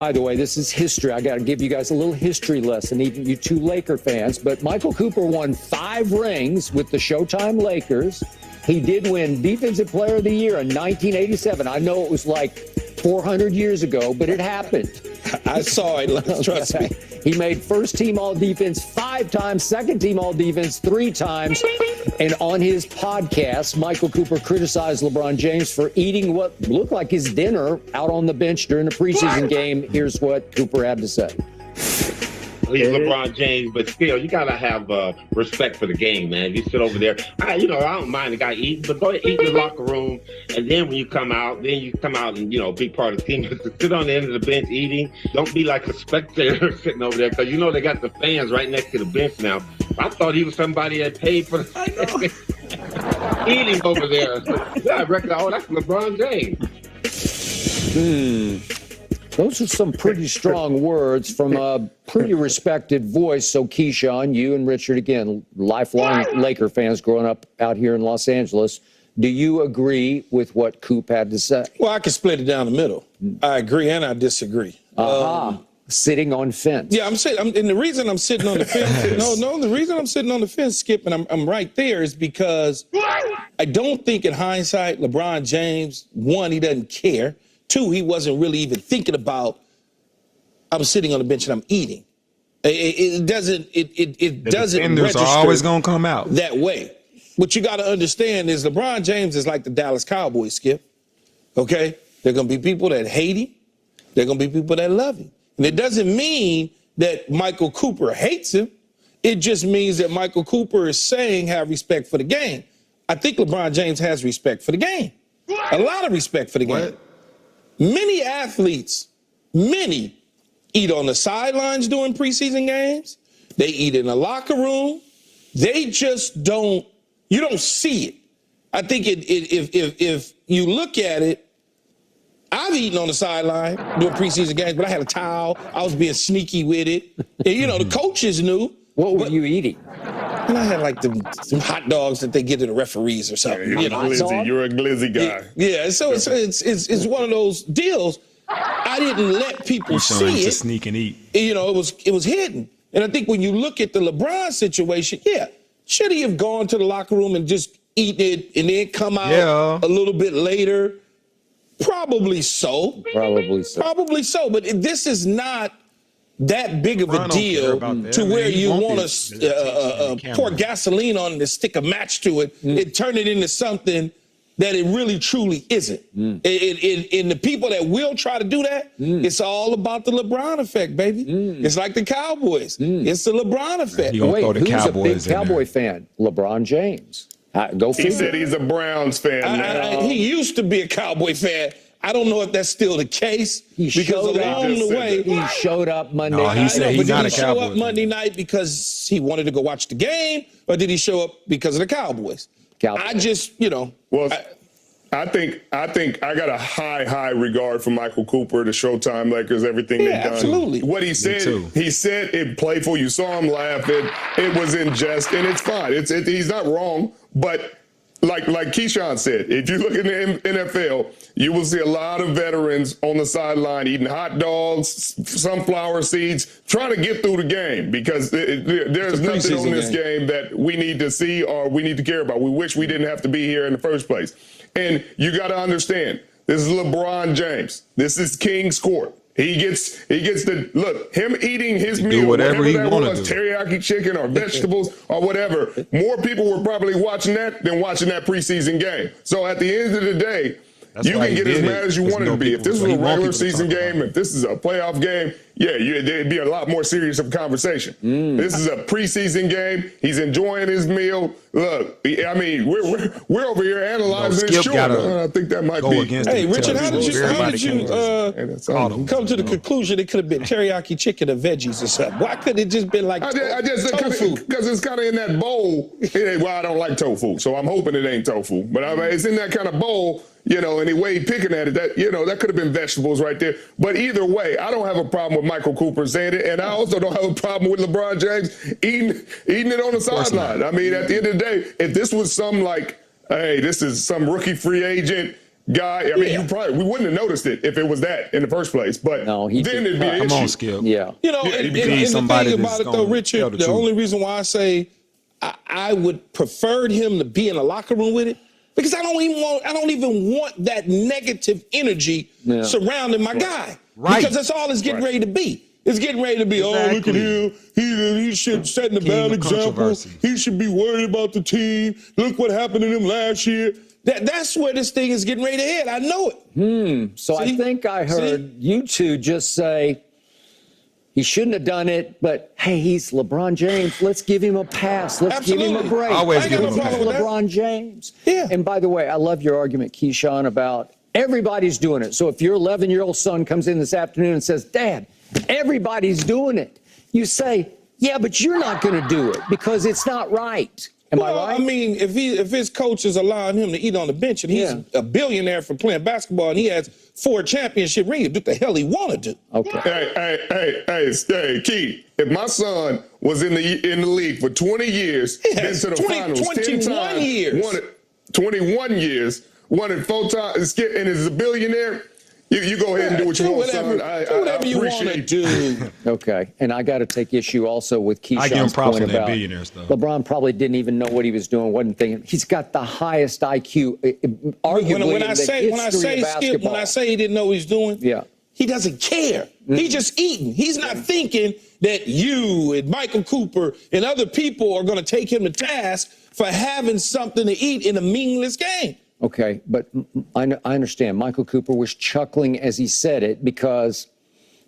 By the way, this is history. I got to give you guys a little history lesson, even you two Laker fans. But Michael Cooper won 5 rings with the Showtime Lakers. He did win Defensive Player of the Year in 1987. I know it was like 400 years ago, but it happened. I saw it. Trust me. He made first-team All-Defense 5 times, second-team All-Defense 3 times. And on his podcast, Michael Cooper criticized LeBron James for eating what looked like his dinner out on the bench during the preseason game. Here's what Cooper had to say. He's LeBron James, but still, you gotta have respect for the game, man. If you sit over there, I don't mind the guy eating, but go eat in the locker room, and then when you come out, and be part of the team. Sit on the end of the bench eating. Don't be like a spectator sitting over there, because they got the fans right next to the bench now. I thought he was somebody that paid for the eating over there. Yeah, I reckon, that's LeBron James. Those are some pretty strong words from a pretty respected voice. So, Keyshawn, you and Richard, again, lifelong Laker fans growing up out here in Los Angeles, do you agree with what Coop had to say? Well, I can split it down the middle. I agree and I disagree. Sitting on fence. Yeah, and the reason I'm sitting on the fence, the reason I'm sitting on the fence, Skip, and I'm right there is because I don't think in hindsight, LeBron James, 1, he doesn't care. 2, he wasn't really even thinking about, I'm sitting on the bench and I'm eating. It doesn't register are always going to come out that way. What you got to understand is LeBron James is like the Dallas Cowboys, Skip. Okay? There are going to be people that hate him. There are going to be people that love him. And it doesn't mean that Michael Cooper hates him. It just means that Michael Cooper is saying have respect for the game. I think LeBron James has respect for the game. A lot of respect for the game. Many athletes, eat on the sidelines during preseason games. They eat in the locker room. They just you don't see it. I think if you look at it, I've eaten on the sideline during preseason games, but I had a towel. I was being sneaky with it. And, the coaches knew. What were you eating? And I had like some hot dogs that they give to the referees or something. You're a glizzy guy. Yeah, so it's one of those deals. I didn't let people see it. To sneak and eat. It was hidden. And I think when you look at the LeBron situation, should he have gone to the locker room and just eaten it and then come out a little bit later? Probably so. Probably so. But this is not that big of a deal to where you want to pour gasoline on it and stick a match to it and turn it into something that it really truly isn't. And the people that will try to do that, it's all about the LeBron effect, baby. It's like the Cowboys. It's the LeBron effect. Wait, who's a big Cowboy fan? LeBron James. Go figure. He said he's a Browns fan. He used to be a Cowboy fan. I don't know if that's still the case. He showed up Monday night. He said he's not a Cowboy. Did he show up Monday night because he wanted to go watch the game, or did he show up because of the Cowboys? I just, Well, I think I got a high regard for Michael Cooper, the Showtime Lakers, everything they've done. Absolutely. What he said it playful. You saw him laugh. It was in jest, and it's fine. He's not wrong, but. Like Keyshawn said, if you look in the NFL, you will see a lot of veterans on the sideline eating hot dogs, sunflower seeds, trying to get through the game because there's nothing on this game that we need to see or we need to care about. We wish we didn't have to be here in the first place. And you got to understand, this is LeBron James. This is King's Court. He gets the look. Him eating his meal, whatever that was, teriyaki chicken or vegetables or whatever. More people were probably watching that than watching that preseason game. So at the end of the day, you can get as mad as you want it to be. If this was a regular season game, if this is a playoff game, there'd be a lot more serious of a conversation. This is a preseason game. He's enjoying his meal. Look, I mean, we're over here analyzing his short. I think that might be. Hey, Richard, how did you come to the conclusion it could have been teriyaki chicken or veggies or something? Why couldn't it just been like tofu? Because it's kind of in that bowl. Well, I don't like tofu, so I'm hoping it ain't tofu. But it's in that kind of bowl. And the way he's picking at it, that could have been vegetables right there. But either way, I don't have a problem with Michael Cooper saying it, and I also don't have a problem with LeBron James eating it on the sideline. I mean, at the end of the day, if this was this is some rookie free agent guy. I mean, we wouldn't have noticed it if it was that in the first place. But No, then it'd be an issue. Come on, Skip. Yeah. You know, Yeah, and you the need somebody thing that's about it, though, gonna Richard, tell the the truth. only reason why I say I would prefer him to be in the locker room with it, because I don't even want that negative energy surrounding my guy. Right. Because that's all it's getting ready to be. It's getting ready to be, oh, look at him. He should set a bad example. He should be worried about the team. Look what happened to him last year. That's where this thing is getting ready to head. I know it. So I think I heard you two just say he shouldn't have done it, but hey, he's LeBron James. Let's give him a pass. Let's give him a break. Always give him a He's pass. LeBron James. Yeah. And by the way, I love your argument, Keyshawn, about everybody's doing it. So if your 11-year-old son comes in this afternoon and says, Dad, everybody's doing it, you say, yeah, but you're not going to do it because it's not right. Am I right? I mean, if his coach is allowing him to eat on the bench and he's a billionaire for playing basketball and he has 4 championship rings, do what the hell he want to do. Okay. Hey, Key. If my son was in the league for 20 years, been to the finals 10 times, years. won it 21 years, won it 4 times, and is a billionaire. You go ahead and do what you want, son. Do whatever you want to do. Okay. And I got to take issue also with Keyshawn's I give him props point on that about billionaire stuff. LeBron probably didn't even know what he was doing, wasn't thinking. He's got the highest IQ, arguably, when in I the say history of Skip, basketball. when I say he didn't know what he's doing, he doesn't care. He's just eating. He's not thinking that you and Michael Cooper and other people are going to take him to task for having something to eat in a meaningless game. Okay, but I understand. Michael Cooper was chuckling as he said it because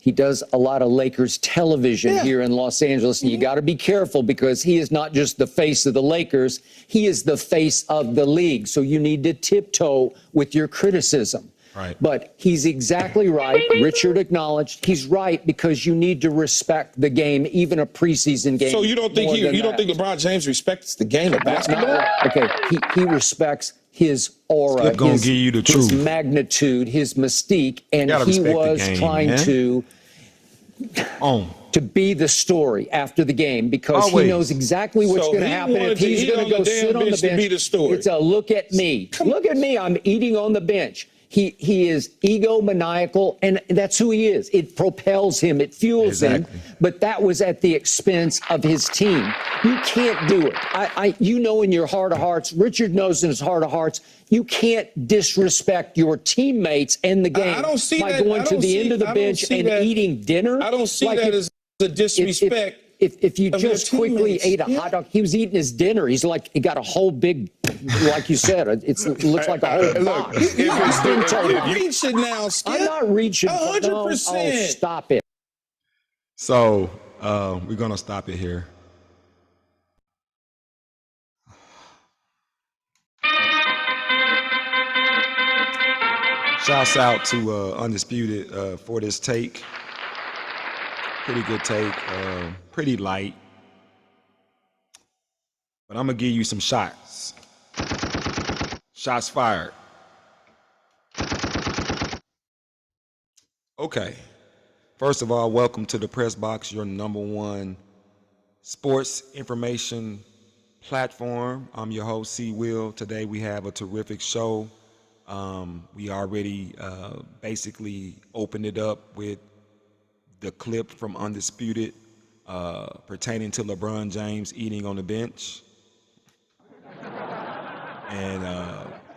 he does a lot of Lakers television here in Los Angeles. And you got to be careful because he is not just the face of the Lakers. He is the face of the league. So you need to tiptoe with your criticism. Right. But he's exactly right. Richard acknowledged he's right because you need to respect the game, even a preseason game. So you don't think LeBron James respects the game of basketball? Okay, he respects his aura, Skip gonna give you the his truth. magnitude, his mystique, and Gotta he respect the was game, trying man. to be the story after the game because he knows exactly what's going to happen if he's going to go sit on the bench. It's a look at me. Look at me. I'm eating on the bench. He is egomaniacal, and that's who he is. It propels him. It fuels him. But that was at the expense of his team. You can't do it. You know in your heart of hearts, Richard knows in his heart of hearts, you can't disrespect your teammates and the game by going to the end of the bench and eating dinner. I don't see that as a disrespect. If you just quickly ate a hot dog, he was eating his dinner. He's like, he got a whole big, like you said, it looks like a whole box. You're reaching now, Skip. I'm not reaching. 100%. No, oh, stop it. So we're going to stop it here. Shouts out to Undisputed for this take. Pretty good take, pretty light. But I'm gonna give you some shots. Shots fired. Okay. First of all, welcome to the Press Box, your #1 sports information platform. I'm your host, Cee Will. Today we have a terrific show. We already basically opened it up with the clip from Undisputed pertaining to LeBron James eating on the bench. And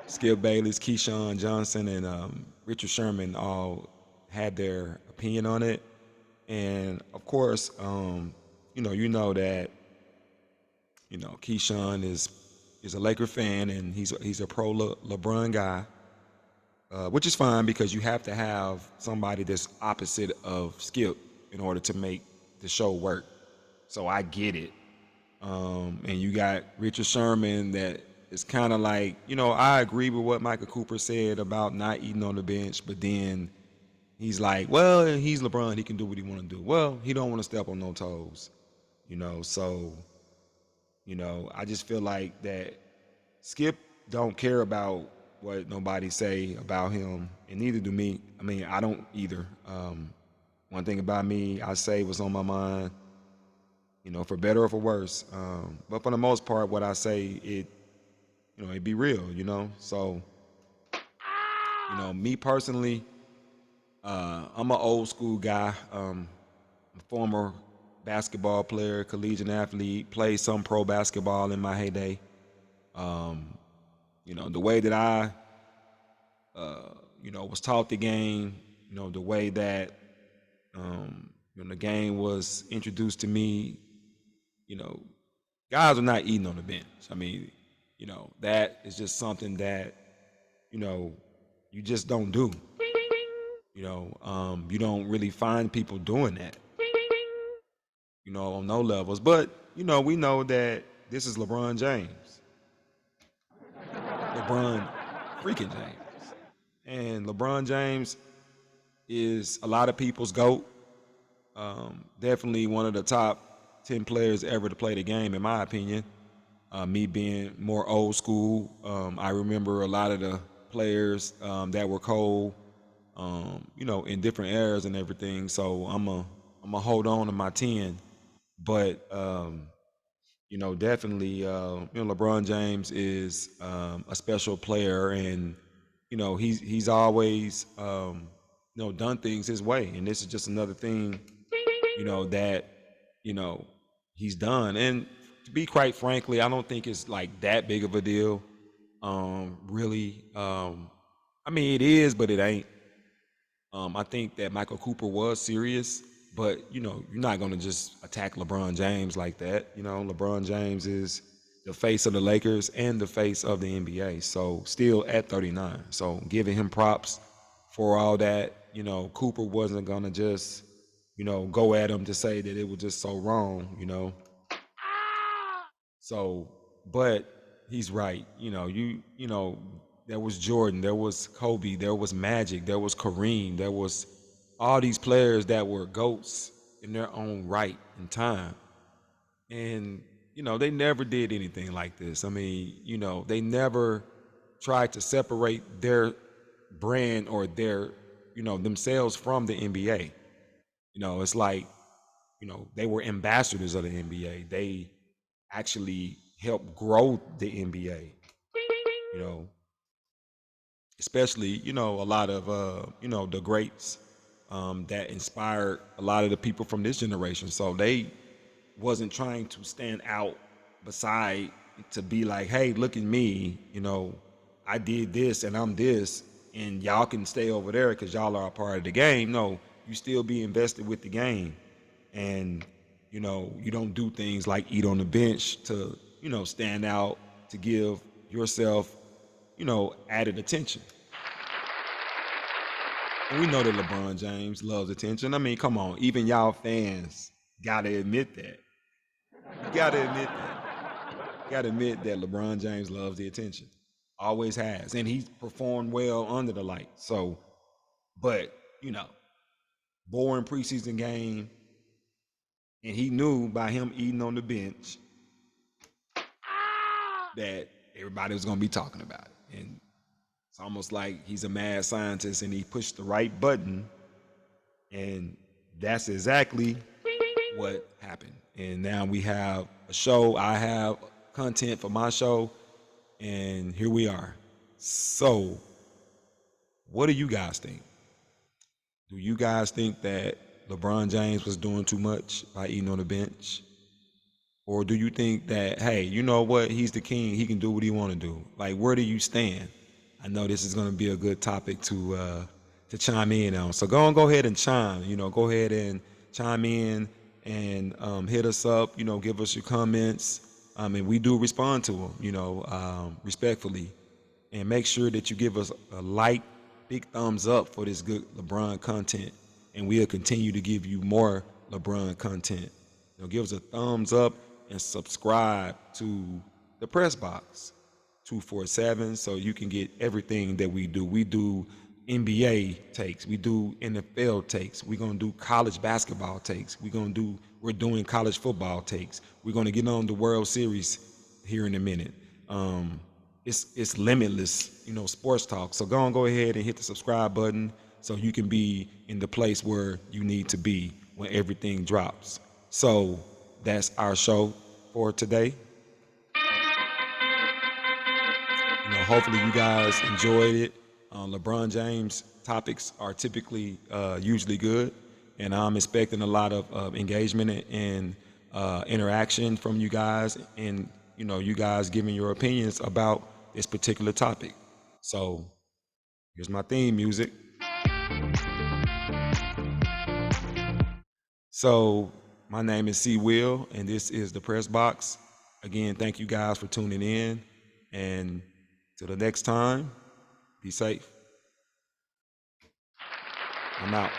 Skip Bayless, Keyshawn Johnson, and Richard Sherman all had their opinion on it. And of course, you know that Keyshawn is a Laker fan and he's a pro LeBron guy. Which is fine because you have to have somebody that's opposite of Skip in order to make the show work. So I get it. And you got Richard Sherman that is kind of like, I agree with what Michael Cooper said about not eating on the bench, but then he's like, well, he's LeBron, he can do what he want to do. Well, he don't want to step on no toes, so, I just feel like that Skip don't care about what nobody say about him, and neither do me. I mean, I don't either. One thing about me, I say what's on my mind, for better or for worse. But for the most part, what I say, it be real, So Me personally, I'm an old school guy. I'm a former basketball player, collegiate athlete, played some pro basketball in my heyday. The way that I, was taught the game, the way that, the game was introduced to me, you know, guys are not eating on the bench. I mean, that is just something that, you just don't do. You don't really find people doing that, on no levels. But, we know that this is LeBron James. LeBron freaking James. And LeBron James is a lot of people's GOAT. Definitely one of the top 10 players ever to play the game, in my opinion. Me being more old school, I remember a lot of the players that were cold, in different eras and everything. So I'm a hold on to my 10. But definitely, LeBron James is a special player, and he's always done things his way, and this is just another thing that he's done. And to be quite frankly, I don't think it's like that big of a deal. Really, I mean, it is, but it ain't. I think that Michael Cooper was serious, but you're not going to just attack LeBron James like that. LeBron James is the face of the Lakers and the face of the NBA. So still at 39. So giving him props for all that. Cooper wasn't going to just go at him to say that it was just so wrong. So, but he's right. There was Jordan, there was Kobe, there was Magic, there was Kareem, there was all these players that were GOATs in their own right in time. And, they never did anything like this. I mean, they never tried to separate their brand or their, themselves from the NBA. It's like, they were ambassadors of the NBA. They actually helped grow the NBA, especially, a lot of, the greats that inspired a lot of the people from this generation. So they wasn't trying to stand out beside to be like, hey, look at me, I did this and I'm this, and y'all can stay over there because y'all are a part of the game. No, you still be invested with the game. And, you don't do things like eat on the bench to, stand out, to give yourself, added attention. And we know that LeBron James loves attention. I mean, come on, even y'all fans gotta admit that. You gotta admit that. You gotta admit that LeBron James loves the attention. Always has. And he's performed well under the light. So, but, boring preseason game. And he knew by him eating on the bench that everybody was going to be talking about it. And it's almost like he's a mad scientist and he pushed the right button. And that's exactly what happened. And now we have a show. I have content for my show. And here we are. So, what do you guys think? Do you guys think that LeBron James was doing too much by eating on the bench? Or do you think that, hey, you know what, he's the king, he can do what he want to do? Like, where do you stand? I know this is going to be a good topic to chime in on. So go ahead and chime. Go ahead and chime in and hit us up. Give us your comments. And we do respond to them, respectfully. And make sure that you give us a like, big thumbs up for this good LeBron content. And we'll continue to give you more LeBron content. Give us a thumbs up and subscribe to the Press Box 247 so you can get everything that we do. We do NBA takes. We do NFL takes. We're going to do college basketball takes. We're doing college football takes. We're going to get on the World Series here in a minute. It's limitless, sports talk. So go ahead and hit the subscribe button so you can be in the place where you need to be when everything drops. So that's our show for today. Hopefully you guys enjoyed it. LeBron James topics are typically usually good, and I'm expecting a lot of engagement and interaction from you guys, and you guys giving your opinions about this particular topic. So here's my theme music. So my name is Cee Will, and this is the Press Box. Again, thank you guys for tuning in, and till the next time, be safe. I'm out.